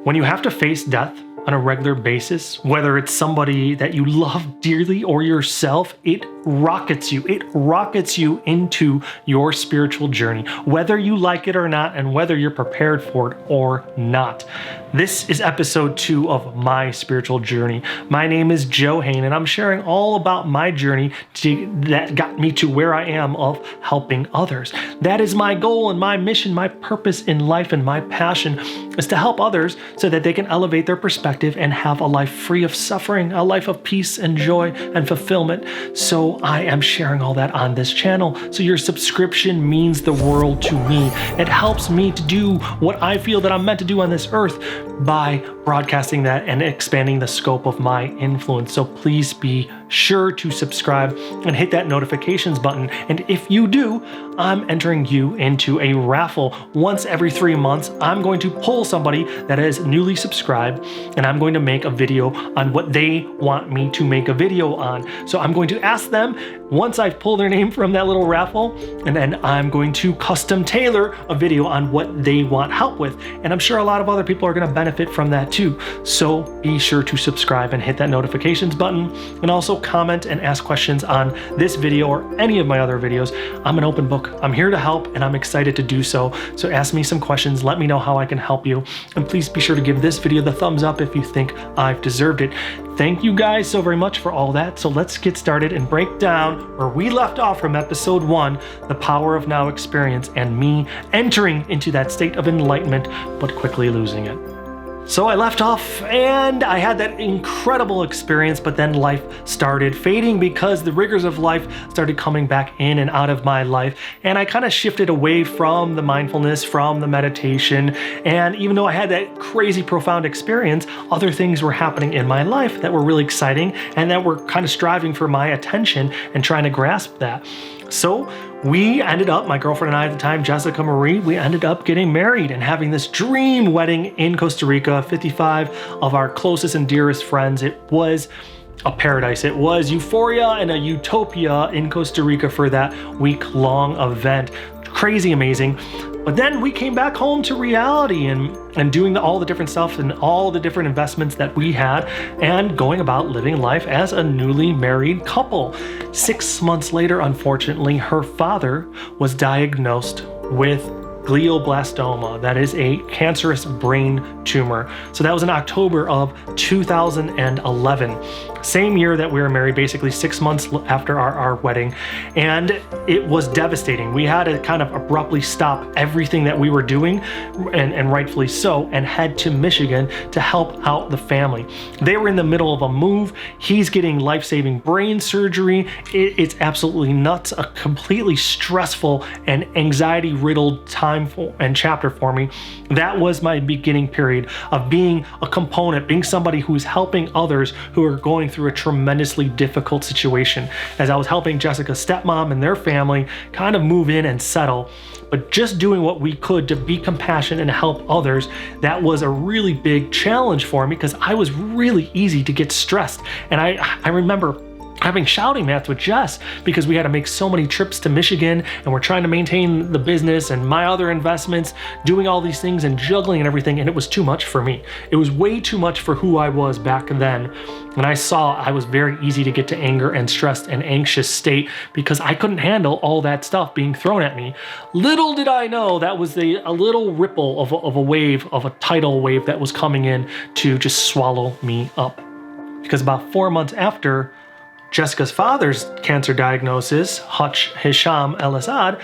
When you have to face death on a regular basis, whether it's somebody that you love dearly or yourself, it rockets you. It rockets you into your spiritual journey, whether you like it or not, and whether you're prepared for it or not. This is episode 2 of my spiritual journey. My name is JhN, and I'm sharing all about my journey that got me to where I am of helping others. That is my goal and my mission, my purpose in life, and my passion is to help others so that they can elevate their perspective and have a life free of suffering, a life of peace and joy and fulfillment. So I am sharing all that on this channel. So your subscription means the world to me. It helps me to do what I feel that I'm meant to do on this earth by broadcasting that and expanding the scope of my influence. So please be sure to subscribe and hit that notifications button. And if you do, I'm entering you into a raffle. Once every 3 months, I'm going to pull somebody that is newly subscribed, and I'm going to make a video on what they want me to make a video on. So I'm going to ask them once I've pulled their name from that little raffle, and then I'm going to custom tailor a video on what they want help with. And I'm sure a lot of other people are going to benefit from that too. So be sure to subscribe and hit that notifications button, and also comment and ask questions on this video or any of my other videos. I'm an open book. I'm here to help, and I'm excited to do so. So ask me some questions, let me know how I can help you, and please be sure to give this video the thumbs up if you think I've deserved it. Thank you guys so very much for all that. So let's get started and break down where we left off from episode 1, the power of now experience, and me entering into that state of enlightenment, but quickly losing it. So I left off and I had that incredible experience, but then life started fading because the rigors of life started coming back in and out of my life. And I kind of shifted away from the mindfulness, from the meditation. And even though I had that crazy profound experience, other things were happening in my life that were really exciting and that were kind of striving for my attention and trying to grasp that. So we ended up, my girlfriend and I at the time, Jessica Marie, we ended up getting married and having this dream wedding in Costa Rica, 55 of our closest and dearest friends. It was a paradise. It was euphoria and a utopia in Costa Rica for that week-long event. Crazy amazing. But then we came back home to reality and doing all the different stuff and all the different investments that we had and going about living life as a newly married couple. 6 months later, unfortunately, her father was diagnosed with glioblastoma. That is a cancerous brain tumor. So that was in October of 2011. Same year that we were married, basically 6 months after our wedding. And it was devastating. We had to kind of abruptly stop everything that we were doing, and rightfully so, and head to Michigan to help out the family. They were in the middle of a move. He's getting life-saving brain surgery. It's absolutely nuts, a completely stressful and anxiety-riddled time and chapter for me. That was my beginning period of being a component, being somebody who's helping others who are going through a tremendously difficult situation. As I was helping Jessica's stepmom and their family kind of move in and settle, but just doing what we could to be compassionate and help others, that was a really big challenge for me because I was really easy to get stressed. And I remember having shouting match with Jess because we had to make so many trips to Michigan and we're trying to maintain the business and my other investments, doing all these things and juggling and everything, and it was too much for me. It was way too much for who I was back then. And I saw I was very easy to get to anger and stressed and anxious state because I couldn't handle all that stuff being thrown at me. Little did I know that was a little ripple of a wave, of a tidal wave that was coming in to just swallow me up. Because about 4 months after Jessica's father's cancer diagnosis, Hisham El-Assad,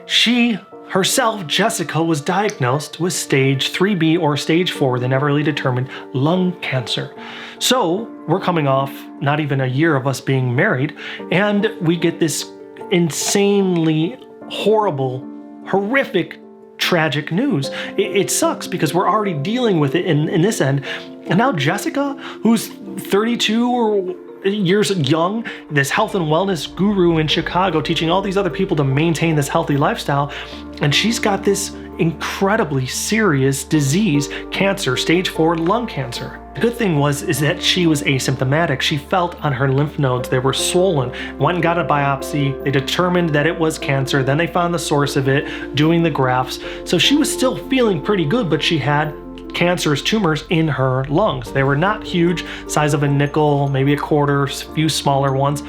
she herself, Jessica, was diagnosed with stage 3B or stage 4, they never really determined, lung cancer. So we're coming off not even a year of us being married, and we get this insanely horrible, horrific, tragic news. It sucks because we're already dealing with it in this end. And now Jessica, who's 32 or years young, this health and wellness guru in Chicago, teaching all these other people to maintain this healthy lifestyle, and she's got this incredibly serious disease, cancer, stage 4 lung cancer. The good thing is that she was asymptomatic. She felt on her lymph nodes, they were swollen. Went and got a biopsy. They determined that it was cancer. Then they found the source of it, doing the grafts. So she was still feeling pretty good, but she had cancerous tumors in her lungs. They were not huge, size of a nickel, maybe a quarter, a few smaller ones,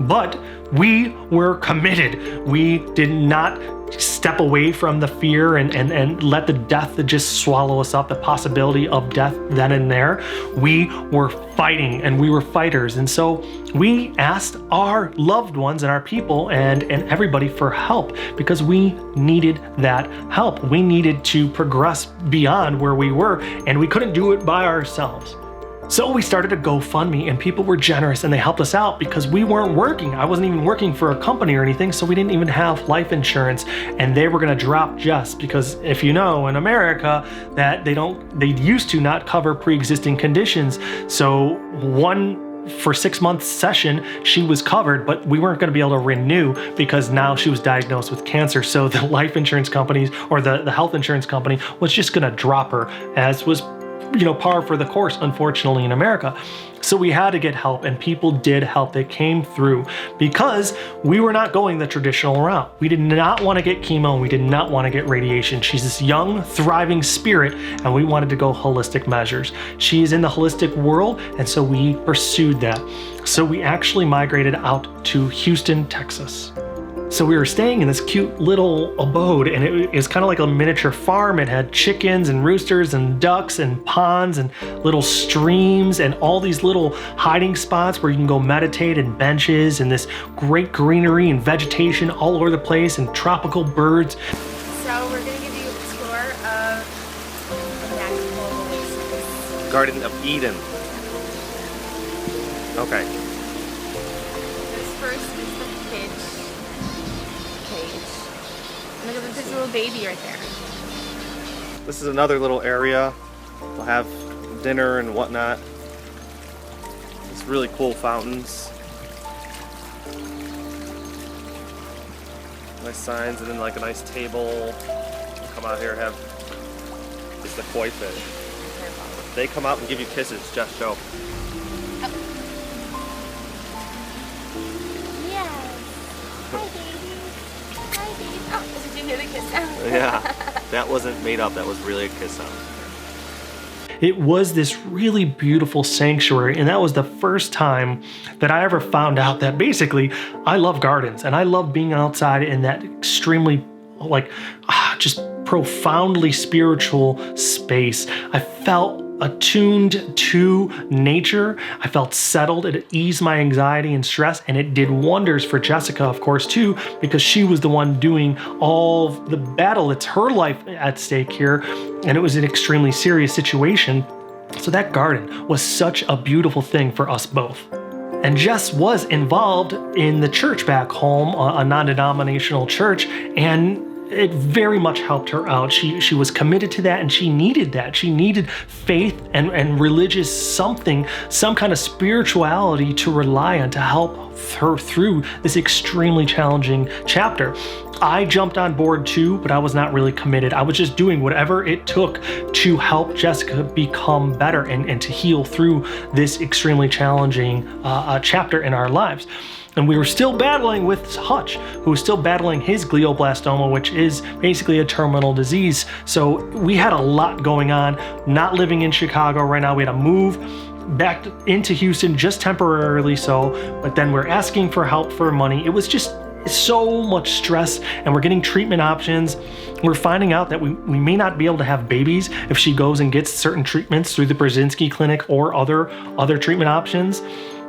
but we were committed. We did not step away from the fear and let the death just swallow us up, the possibility of death then and there. We were fighting, and we were fighters. And so we asked our loved ones and our people and everybody for help, because we needed that help. We needed to progress beyond where we were, and we couldn't do it by ourselves. So we started a GoFundMe, and people were generous and they helped us out because we weren't working. I wasn't even working for a company or anything, so we didn't even have life insurance, and they were gonna drop Jess because if you know, in America, that they used to not cover pre-existing conditions. So for 6 months session, she was covered, but we weren't going to be able to renew because now she was diagnosed with cancer. So the life insurance companies or the health insurance company was just going to drop her, as was par for the course, unfortunately, in America. So we had to get help, and people did help. They came through because we were not going the traditional route. We did not want to get chemo, and we did not want to get radiation. She's this young, thriving spirit, and we wanted to go holistic measures. She's in the holistic world, and so we pursued that. So we actually migrated out to Houston, Texas. So we were staying in this cute little abode, and it was kind of like a miniature farm. It had chickens and roosters and ducks and ponds and little streams and all these little hiding spots where you can go meditate, and benches and this great greenery and vegetation all over the place and tropical birds. So we're going to give you a tour of the natural oasis. Garden of Eden. Okay. This first is the cage. Look at this little baby right there. This is another little area. We'll have dinner and whatnot. It's really cool fountains. Nice signs, and then like a nice table. We'll come out here and have this the koi fish. They come out and give you kisses. Just show. Yeah, that wasn't made up. That was really a kiss sound. It was this really beautiful sanctuary, and that was the first time that I ever found out that basically I love gardens, and I love being outside in that extremely just profoundly spiritual space. I felt attuned to nature. I felt settled. It eased my anxiety and stress, and it did wonders for Jessica, of course, too, because she was the one doing all the battle. It's her life at stake here, and it was an extremely serious situation. So that garden was such a beautiful thing for us both. And Jess was involved in the church back home, a non-denominational church, and it very much helped her out. She was committed to that, and she needed that. She needed faith and religious some kind of spirituality to rely on to help her through this extremely challenging chapter. I jumped on board too, but I was not really committed. I was just doing whatever it took to help Jessica become better and to heal through this extremely challenging chapter in our lives. And we were still battling with Hutch, who was still battling his glioblastoma, which is basically a terminal disease. So we had a lot going on, not living in Chicago right now. We had to move back into Houston just temporarily but then we're asking for help for money. It was just so much stress, and we're getting treatment options. We're finding out that we may not be able to have babies if she goes and gets certain treatments through the Brzezinski Clinic or other treatment options.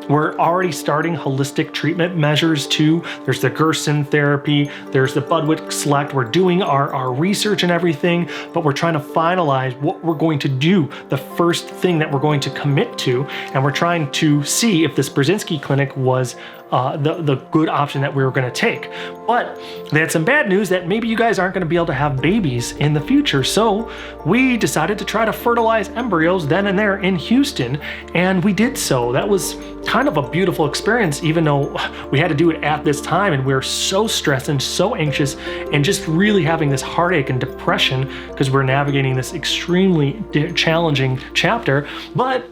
We're already starting holistic treatment measures too. There's the Gerson therapy, there's the Budwig Select. We're doing our research and everything, but we're trying to finalize what we're going to do, the first thing that we're going to commit to, and we're trying to see if this Brzezinski Clinic was the good option that we were going to take. But they had some bad news that maybe you guys aren't going to be able to have babies in the future. So we decided to try to fertilize embryos then and there in Houston, and we did so. That was kind of a beautiful experience, even though we had to do it at this time, and we were so stressed and so anxious and just really having this heartache and depression because we're navigating this extremely challenging chapter. But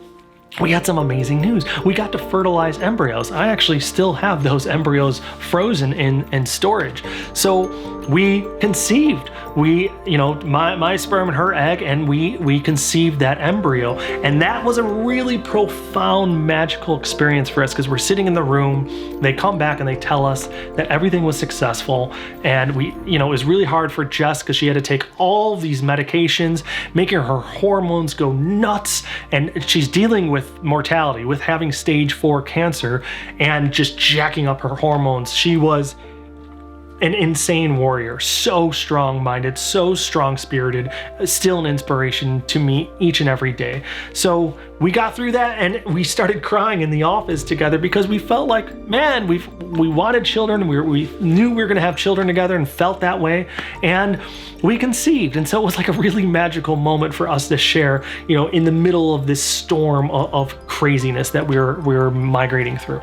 we had some amazing news. We got to fertilize embryos. I actually still have those embryos frozen in storage. So we conceived. We, my sperm and her egg, and we conceived that embryo. And that was a really profound, magical experience for us, because we're sitting in the room, they come back and they tell us that everything was successful. And it was really hard for Jess because she had to take all these medications, making her hormones go nuts. And she's dealing with mortality, with having stage 4 cancer, and just jacking up her hormones. She was an insane warrior, so strong-minded, so strong-spirited, still an inspiration to me each and every day. So we got through that, and we started crying in the office together because we felt like, man, we wanted children. We knew we were going to have children together and felt that way, and we conceived. And so it was like a really magical moment for us to share, in the middle of this storm of craziness that we were migrating through.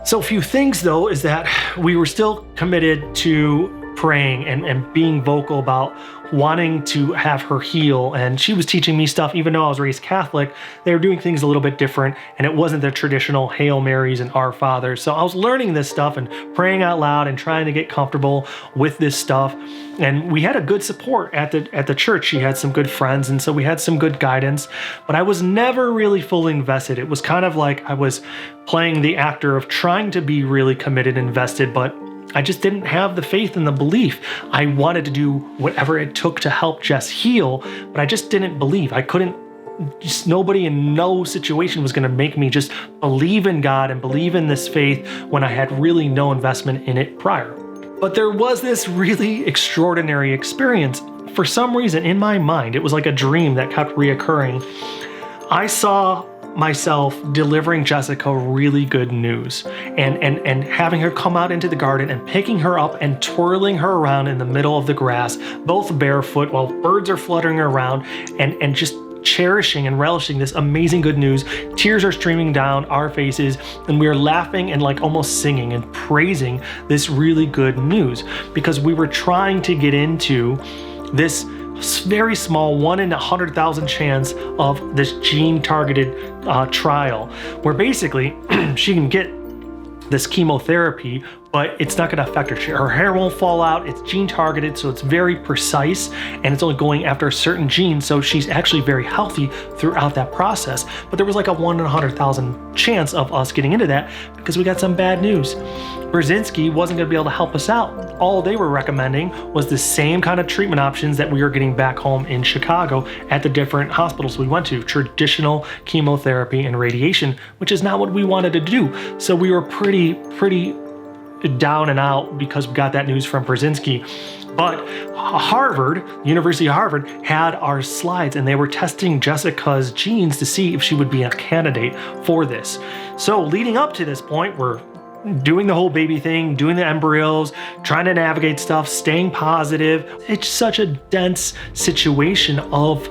So a few things, though, is that we were still committed to praying and being vocal about wanting to have her heal. And she was teaching me stuff, even though I was raised Catholic, they were doing things a little bit different, and it wasn't the traditional Hail Marys and Our Fathers. So I was learning this stuff and praying out loud and trying to get comfortable with this stuff. And we had a good support at the church. She had some good friends, and so we had some good guidance, but I was never really fully invested. It was kind of like I was playing the actor of trying to be really committed, invested, but I just didn't have the faith and the belief. I wanted to do whatever it took to help Jess heal, but I just didn't believe. Nobody in no situation was going to make me just believe in God and believe in this faith when I had really no investment in it prior. But there was this really extraordinary experience. For some reason in my mind, it was like a dream that kept reoccurring. I saw myself delivering Jessica really good news and having her come out into the garden and picking her up and twirling her around in the middle of the grass, both barefoot while birds are fluttering around, and just cherishing and relishing this amazing good news. Tears are streaming down our faces, and we are laughing and like almost singing and praising this really good news, because we were trying to get into this very small 1 in 100,000 chance of this gene-targeted trial, where basically she can get this chemotherapy, but it's not going to affect her. Her hair won't fall out. It's gene targeted, so it's very precise, and it's only going after a certain gene, so she's actually very healthy throughout that process. But there was like a 1 in 100,000 chance of us getting into that because we got some bad news. Brzezinski wasn't going to be able to help us out. All they were recommending was the same kind of treatment options that we were getting back home in Chicago at the different hospitals we went to, traditional chemotherapy and radiation, which is not what we wanted to do. So we were pretty down and out because we got that news from Brzezinski. But Harvard, University of Harvard, had our slides, and they were testing Jessica's genes to see if she would be a candidate for this. So leading up to this point, we're doing the whole baby thing, doing the embryos, trying to navigate stuff, staying positive. It's such a dense situation of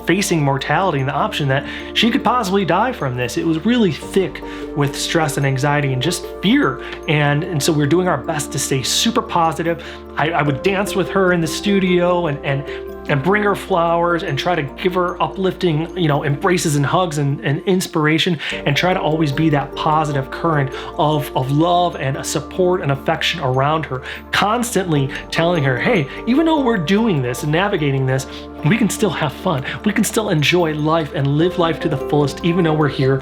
facing mortality and the option that she could possibly die from this. It was really thick with stress and anxiety and just fear. And so we're doing our best to stay super positive. I would dance with her in the studio and bring her flowers and try to give her uplifting, embraces and hugs and inspiration, and try to always be that positive current of love and a support and affection around her, constantly telling her, hey, even though we're doing this and navigating this, we can still have fun. We can still enjoy life and live life to the fullest, even though we're here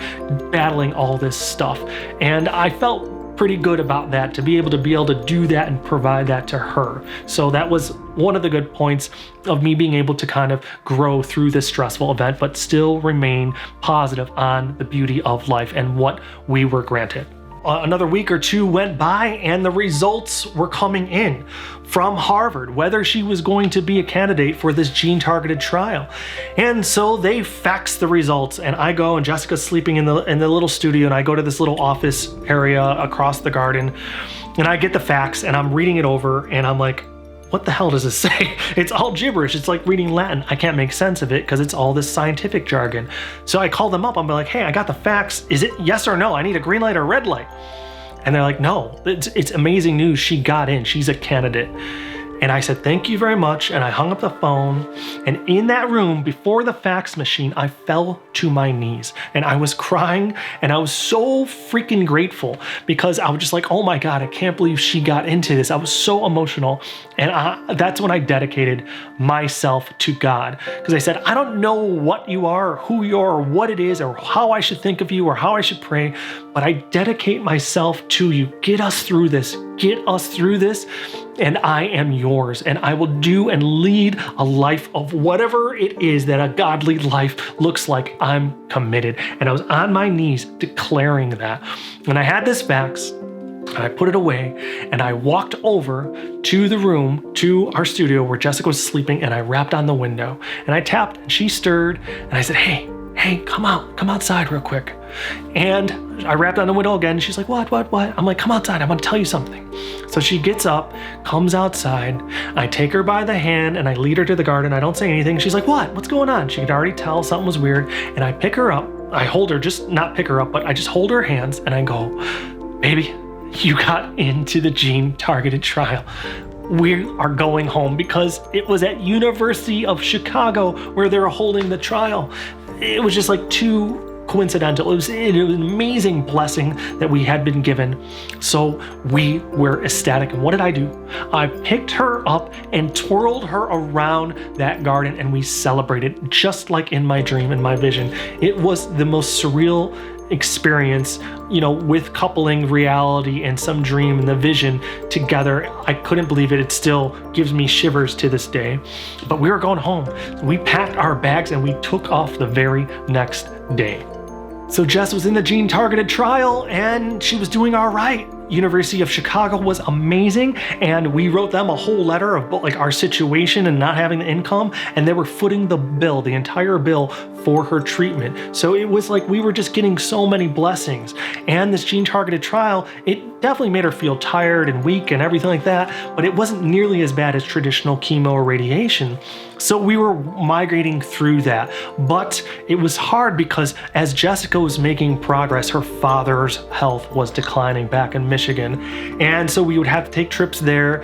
battling all this stuff. And I felt pretty good about that, to be able to do that and provide that to her. So that was one of the good points of me being able to kind of grow through this stressful event, but still remain positive on the beauty of life and what we were granted. Another week or two went by, and the results were coming in from Harvard, whether she was going to be a candidate for this gene-targeted trial. And so they faxed the results, and I go, and Jessica's sleeping in the little studio, and I go to this little office area across the garden, and I get the fax, and I'm reading it over, and I'm like, what the hell does this say? It's all gibberish. It's like reading Latin. I can't make sense of it because it's all this scientific jargon. So I call them up. I'm like, hey, I got the fax. Is it yes or no? I need a green light or a red light. And they're like, no, it's amazing news. She got in. She's a candidate. And I said, thank you very much. And I hung up the phone. And in that room, before the fax machine, I fell to my knees and I was crying. And I was so freaking grateful because I was just like, oh my God, I can't believe she got into this. I was so emotional. And that's when I dedicated myself to God. Because I said, I don't know what you are, or who you are, or what it is, or how I should think of you, or how I should pray, but I dedicate myself to you. Get us through this. Get us through this. And I am yours. And I will do and lead a life of whatever it is that a godly life looks like. I'm committed. And I was on my knees declaring that. And I had this fax. And I put it away and I walked over to the room, to our studio where Jessica was sleeping, and I rapped on the window and I tapped and she stirred and I said, hey, come outside real quick. And I rapped on the window again. She's like, what? I'm like, come outside. I want to tell you something. So she gets up, comes outside. I take her by the hand and I lead her to the garden. I don't say anything. She's like, what's going on? She could already tell something was weird. And I pick her up. I hold her, just not pick her up, but I just hold her hands and I go, baby, you got into the gene-targeted trial. We are going home because it was at University of Chicago where they were holding the trial. It was just like too coincidental. It was an amazing blessing that we had been given. So we were ecstatic. And what did I do? I picked her up and twirled her around that garden and we celebrated just like in my dream, in my vision. It was the most surreal experience, with coupling reality and some dream and the vision together. I couldn't believe it. It still gives me shivers to this day. But we were going home. So we packed our bags and we took off the very next day. So Jess was in the gene-targeted trial and she was doing all right. University of Chicago was amazing, and we wrote them a whole letter of like our situation and not having the income, and they were footing the bill, the entire bill for her treatment. So it was like we were just getting so many blessings. And this gene-targeted trial, it definitely made her feel tired and weak and everything like that, but it wasn't nearly as bad as traditional chemo or radiation. So we were migrating through that, but it was hard because as Jessica was making progress, her father's health was declining back in Michigan. And so we would have to take trips there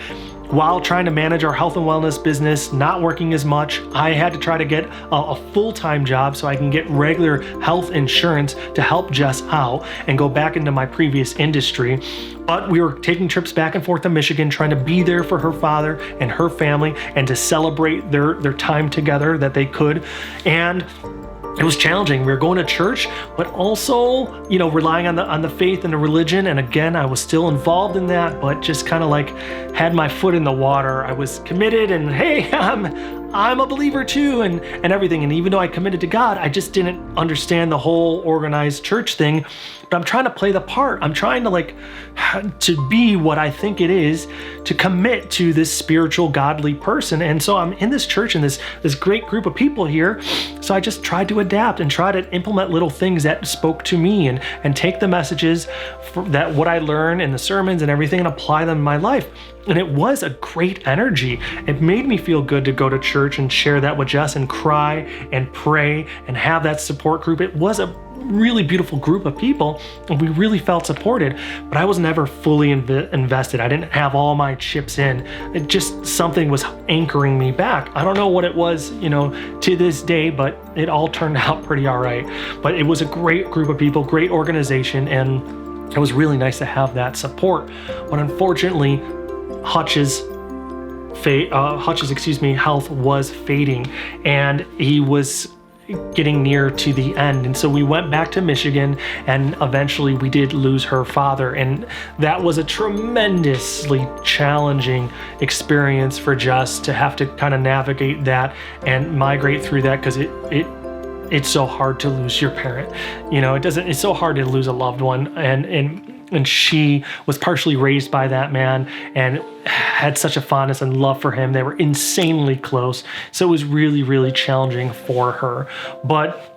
while trying to manage our health and wellness business, not working as much. I had to try to get a full-time job so I can get regular health insurance to help Jess out and go back into my previous industry. But we were taking trips back and forth to Michigan, trying to be there for her father and her family and to celebrate their time together that they could. And it was challenging. We were going to church, but also, relying on the faith and the religion. And again, I was still involved in that, but just kind of like had my foot in the water. I was committed and hey, I'm a believer too and everything. And even though I committed to God, I just didn't understand the whole organized church thing. But I'm trying to play the part. I'm trying to be what I think it is, to commit to this spiritual, godly person. And so I'm in this church and this great group of people here. So I just tried to adapt and try to implement little things that spoke to me and take the messages that what I learned in the sermons and everything and apply them in my life. And it was a great energy. It made me feel good to go to church and share that with Jess and cry and pray and have that support group. It was a really beautiful group of people and we really felt supported, but I was never fully invested. I didn't have all my chips in. It just, something was anchoring me back. I don't know what it was, to this day, but it all turned out pretty all right. But it was a great group of people, great organization, and it was really nice to have that support. But unfortunately, Hutch's health was fading and he was getting near to the end. And so we went back to Michigan and eventually we did lose her father. And that was a tremendously challenging experience for Jess to have to kind of navigate that and migrate through that, because it's so hard to lose your parent. It's so hard to lose a loved one. And she was partially raised by that man and had such a fondness and love for him. They were insanely close. So it was really, really challenging for her. But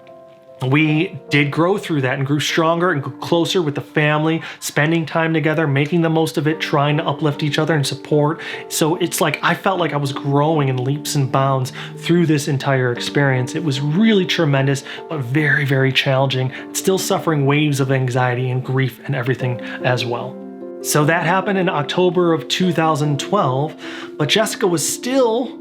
we did grow through that and grew stronger and grew closer with the family, spending time together, making the most of it, trying to uplift each other and support. So it's like I felt like I was growing in leaps and bounds through this entire experience. It was really tremendous, but very, very challenging. Still suffering waves of anxiety and grief and everything as well. So that happened in October of 2012, but Jessica was still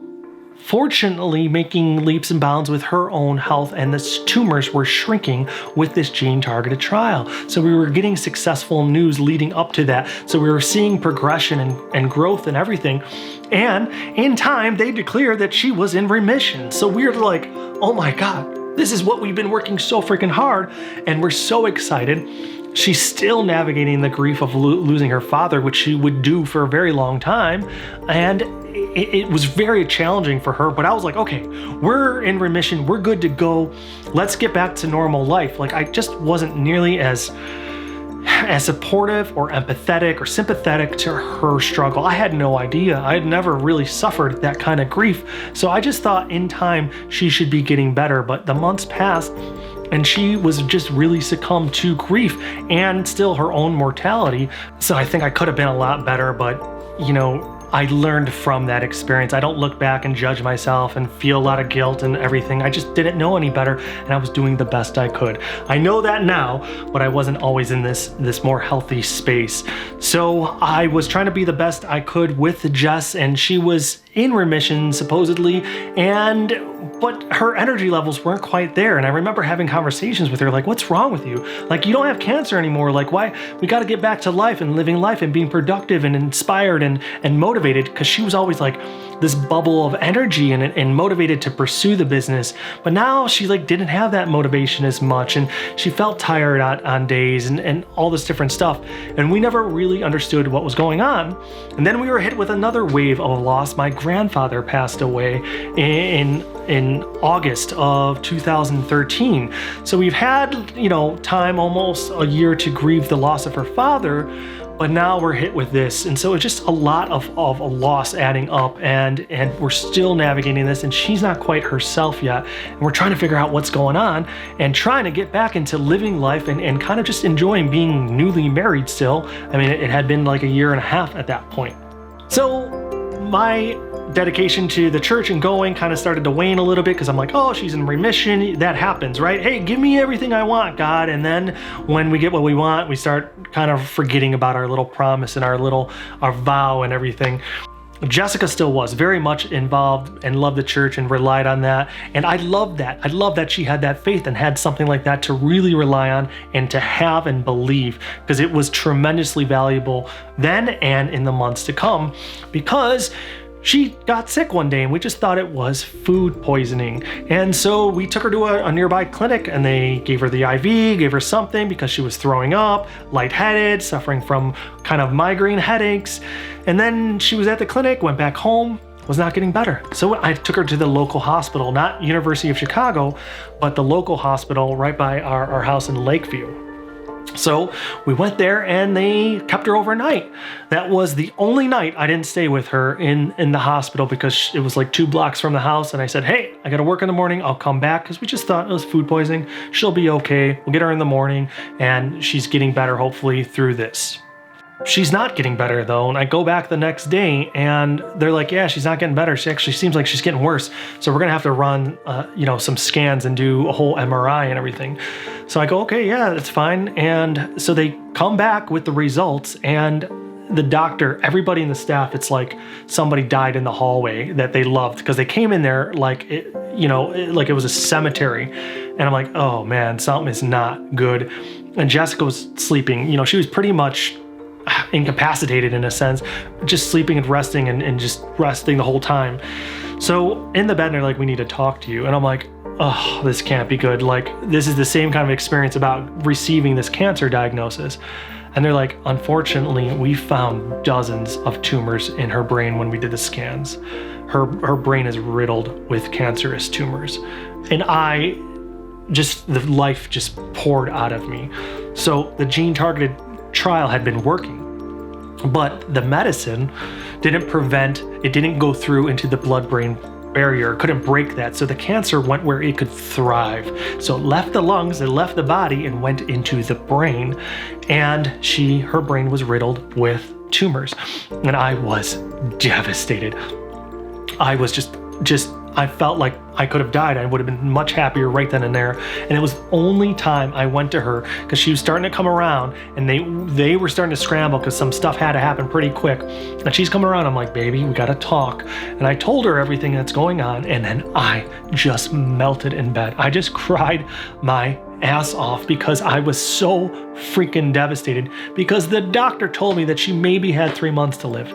fortunately making leaps and bounds with her own health, and the tumors were shrinking with this gene-targeted trial. So we were getting successful news leading up to that. So we were seeing progression and growth and everything. And in time, they declared that she was in remission. So we were like, oh my God, this is what we've been working so freaking hard. And we're so excited. She's still navigating the grief of losing her father, which she would do for a very long time. And it was very challenging for her, but I was like, okay, we're in remission. We're good to go. Let's get back to normal life. Like, I just wasn't nearly as supportive or empathetic or sympathetic to her struggle. I had no idea. I had never really suffered that kind of grief. So I just thought in time she should be getting better. But the months passed and she was just really succumbed to grief and still her own mortality. So I think I could have been a lot better, but you know, I learned from that experience. I don't look back and judge myself and feel a lot of guilt and everything. I just didn't know any better, and I was doing the best I could. I know that now, but I wasn't always in this more healthy space. So I was trying to be the best I could with Jess, and she was in remission supposedly, but her energy levels weren't quite there. And I remember having conversations with her like, what's wrong with you? Like, you don't have cancer anymore. Like, why? We got to get back to life and living life and being productive and inspired and motivated, because she was always like this bubble of energy and motivated to pursue the business. But now she like didn't have that motivation as much, and she felt tired on days and all this different stuff. And we never really understood what was going on. And then we were hit with another wave of loss. My grandfather passed away in August of 2013. So we've had, time, almost a year, to grieve the loss of her father, but now we're hit with this. And so it's just a lot of a loss adding up, and we're still navigating this, and she's not quite herself yet. And we're trying to figure out what's going on and trying to get back into living life and kind of just enjoying being newly married still. I mean, it had been like a year and a half at that point. So my dedication to the church and going kind of started to wane a little bit, because I'm like, oh, she's in remission. That happens, right? Hey, give me everything I want, God. And then when we get what we want, we start kind of forgetting about our little promise and our vow and everything. Jessica still was very much involved and loved the church and relied on that. And I love that. I love that she had that faith and had something like that to really rely on and to have and believe, because it was tremendously valuable then and in the months to come, because she got sick one day and we just thought it was food poisoning. And so we took her to a nearby clinic, and they gave her the IV, gave her something because she was throwing up, lightheaded, suffering from kind of migraine headaches. And then she was at the clinic, went back home, was not getting better. So I took her to the local hospital, not University of Chicago, but the local hospital right by our house in Lakeview. So we went there and they kept her overnight. That was the only night I didn't stay with her in the hospital, because it was like 2 blocks from the house. And I said, hey, I got to work in the morning. I'll come back, because we just thought it was food poisoning. She'll be okay. We'll get her in the morning, and she's getting better hopefully through this. She's not getting better though, and I go back the next day and they're like, yeah, she's not getting better. She actually seems like she's getting worse. So we're gonna have to run, some scans and do a whole MRI and everything. So I go, okay, yeah, that's fine. And so they come back with the results, and the doctor, everybody in the staff, it's like somebody died in the hallway that they loved, because they came in there like it was a cemetery. And I'm like, oh man, something is not good. And Jessica was sleeping. She was pretty much incapacitated in a sense, just sleeping and resting and just resting the whole time. So in the bed, they're like, we need to talk to you. And I'm like, oh, this can't be good. Like, this is the same kind of experience about receiving this cancer diagnosis. And they're like, unfortunately, we found dozens of tumors in her brain when we did the scans. Her brain is riddled with cancerous tumors. And the life just poured out of me. So the gene-targeted trial had been working, but the medicine didn't go through into the blood-brain barrier, couldn't break that. So the cancer went where it could thrive. So it left the lungs, it left the body, and went into the brain. And her brain was riddled with tumors. And I was devastated. I was I felt like I could have died. I would have been much happier right then and there. And it was the only time I went to her because she was starting to come around, and they were starting to scramble because some stuff had to happen pretty quick. And she's coming around. I'm like, baby, we gotta talk. And I told her everything that's going on, and then I just melted in bed. I just cried my ass off because I was so freaking devastated because the doctor told me that she maybe had 3 months to live.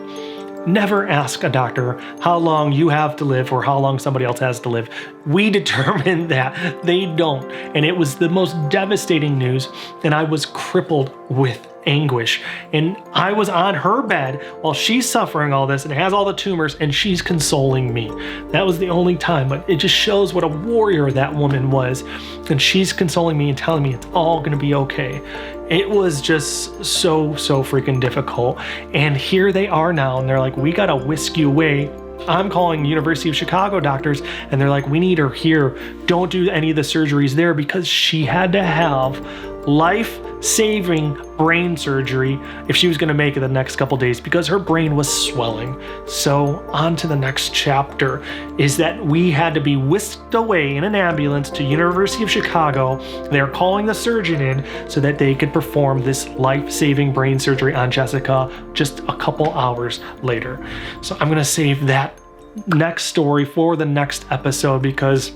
Never ask a doctor how long you have to live or how long somebody else has to live. We determined that they don't. And it was the most devastating news. And I was crippled with anguish. And I was on her bed while she's suffering all this and has all the tumors, and she's consoling me. That was the only time, but it just shows what a warrior that woman was. And she's consoling me and telling me it's all gonna be okay. It was just so freaking difficult. And here they are now, and they're like, we gotta whisk you away. I'm calling University of Chicago doctors, and they're like, we need her here. Don't do any of the surgeries there, because she had to have life-saving brain surgery if she was going to make it the next couple days, because her brain was swelling. So on to the next chapter is that we had to be whisked away in an ambulance to University of Chicago. They're calling the surgeon in so that they could perform this life-saving brain surgery on Jessica just a couple hours later. So I'm going to save that next story for the next episode, because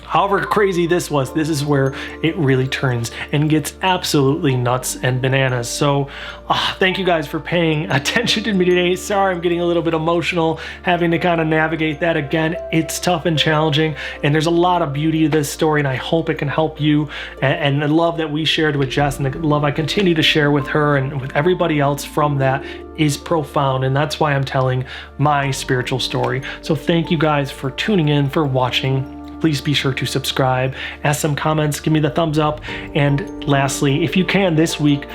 however crazy this was, this is where it really turns and gets absolutely nuts and bananas. So thank you guys for paying attention to me today. Sorry, I'm getting a little bit emotional having to kind of navigate that again. It's tough and challenging, and there's a lot of beauty to this story, and I hope it can help you. And the love that we shared with Jess, and the love I continue to share with her and with everybody else from that, is profound, and that's why I'm telling my spiritual story. So thank you guys for tuning in, for watching. Please be sure to subscribe, ask some comments, give me the thumbs up, and lastly, if you can this week,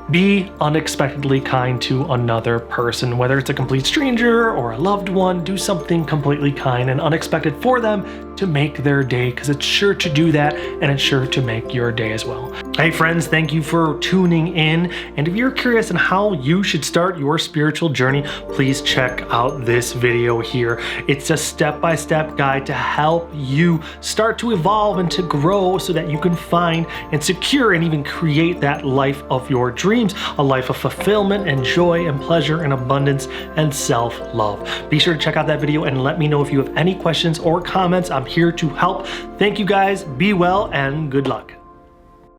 be unexpectedly kind to another person, whether it's a complete stranger or a loved one. Do something completely kind and unexpected for them to make their day, because it's sure to do that, and it's sure to make your day as well. Hey friends, thank you for tuning in. And if you're curious on how you should start your spiritual journey, please check out this video here. It's a step-by-step guide to help you start to evolve and to grow so that you can find and secure and even create that life of your dreams, a life of fulfillment and joy and pleasure and abundance and self-love. Be sure to check out that video and let me know if you have any questions or comments. I'm here to help. Thank you guys, be well, and good luck.